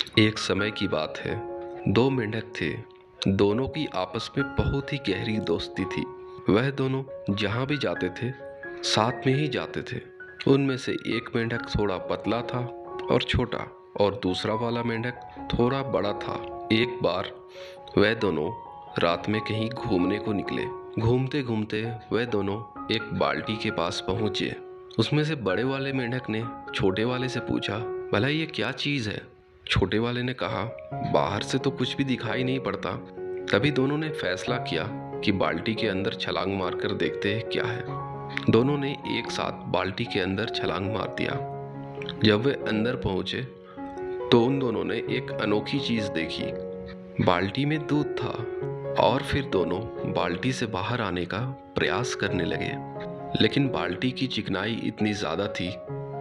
एक समय की बात है। दो मेंढक थे। दोनों की आपस में बहुत ही गहरी दोस्ती थी। वह दोनों जहाँ भी जाते थे साथ में ही जाते थे। उनमें से एक मेंढक थोड़ा पतला था और छोटा, और दूसरा वाला मेंढक थोड़ा बड़ा था। एक बार वह दोनों रात में कहीं घूमने को निकले। घूमते घूमते वह दोनों एक बाल्टी के पास पहुंचे। उसमें से बड़े वाले मेंढक ने छोटे वाले से पूछा, भला ये क्या चीज़ है? छोटे वाले ने कहा, बाहर से तो कुछ भी दिखाई नहीं पड़ता। तभी दोनों ने फैसला किया कि बाल्टी के अंदर छलांग मारकर देखते हैं क्या है। दोनों ने एक साथ बाल्टी के अंदर छलांग मार दिया। जब वे अंदर पहुंचे तो उन दोनों ने एक अनोखी चीज देखी। बाल्टी में दूध था, और फिर दोनों बाल्टी से बाहर आने का प्रयास करने लगे। लेकिन बाल्टी की चिकनाई इतनी ज्यादा थी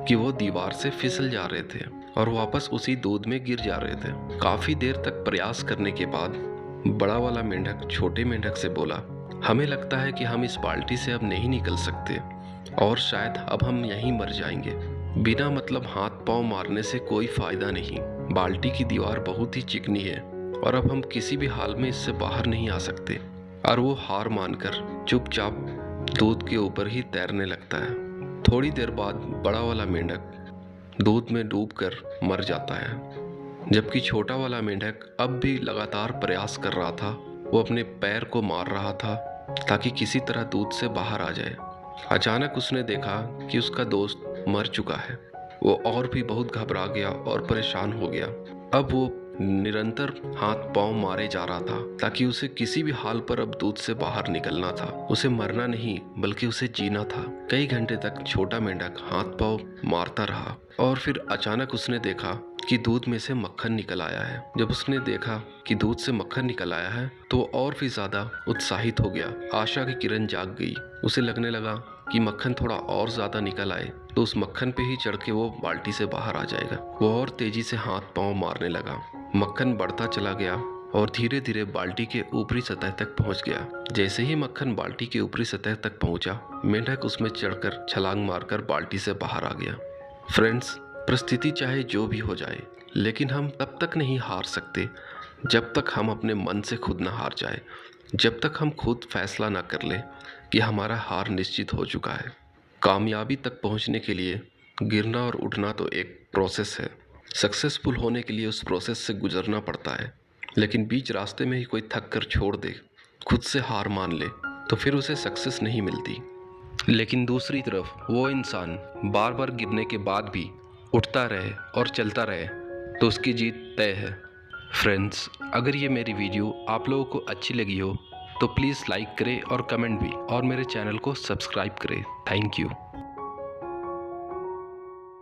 कि वो दीवार से फिसल जा रहे थे और वापस उसी दूध में गिर जा रहे थे। काफी देर तक प्रयास करने के बाद बड़ा वाला मेंढक छोटे मेंढक से बोला, हमें लगता है कि हम इस बाल्टी से अब नहीं निकल सकते और शायद अब हम यहीं मर जाएंगे। बिना मतलब हाथ पांव मारने से कोई फायदा नहीं। बाल्टी की दीवार बहुत ही चिकनी है और अब हम किसी भी हाल में इससे बाहर नहीं आ सकते। और वो हार मानकर चुपचाप दूध के ऊपर ही तैरने लगता है। थोड़ी देर बाद बड़ा वाला मेंढक दूध में डूबकर मर जाता है, जबकि छोटा वाला मेंढक अब भी लगातार प्रयास कर रहा था। वो अपने पैर को मार रहा था ताकि किसी तरह दूध से बाहर आ जाए। अचानक उसने देखा कि उसका दोस्त मर चुका है। वो और भी बहुत घबरा गया और परेशान हो गया। अब वो निरंतर हाथ पांव मारे जा रहा था ताकि उसे किसी भी हाल पर अब दूध से बाहर निकलना था। उसे मरना नहीं बल्कि उसे जीना था। कई घंटे तक छोटा मेंढक हाथ पांव मारता रहा और फिर अचानक उसने देखा कि दूध में से मक्खन निकल आया है। जब उसने देखा कि दूध से मक्खन निकल आया है तो और भी ज्यादा उत्साहित हो गया। आशा की किरण जाग गई। उसे लगने लगा कि मक्खन थोड़ा और ज्यादा निकल आए तो उस मक्खन पे ही चढ़ के वो बाल्टी से बाहर आ जाएगा। वो और तेजी से हाथ पांव मारने लगा। मक्खन बढ़ता चला गया और धीरे धीरे बाल्टी के ऊपरी सतह तक पहुंच गया। जैसे ही मक्खन बाल्टी के ऊपरी सतह तक पहुंचा, मेंढक उसमें चढ़कर छलांग मारकर बाल्टी से बाहर आ गया। फ्रेंड्स, परिस्थिति चाहे जो भी हो जाए, लेकिन हम तब तक नहीं हार सकते जब तक हम अपने मन से खुद ना हार जाए, जब तक हम खुद फैसला ना कर ले कि हमारा हार निश्चित हो चुका है। कामयाबी तक पहुंचने के लिए गिरना और उठना तो एक प्रोसेस है। सक्सेसफुल होने के लिए उस प्रोसेस से गुजरना पड़ता है। लेकिन बीच रास्ते में ही कोई थक कर छोड़ दे, खुद से हार मान ले, तो फिर उसे सक्सेस नहीं मिलती। लेकिन दूसरी तरफ वो इंसान बार बार गिरने के बाद भी उठता रहे और चलता रहे तो उसकी जीत तय है। फ्रेंड्स, अगर ये मेरी वीडियो आप लोगों को अच्छी लगी हो तो प्लीज़ लाइक करें और कमेंट भी, और मेरे चैनल को सब्सक्राइब करें। Thank you.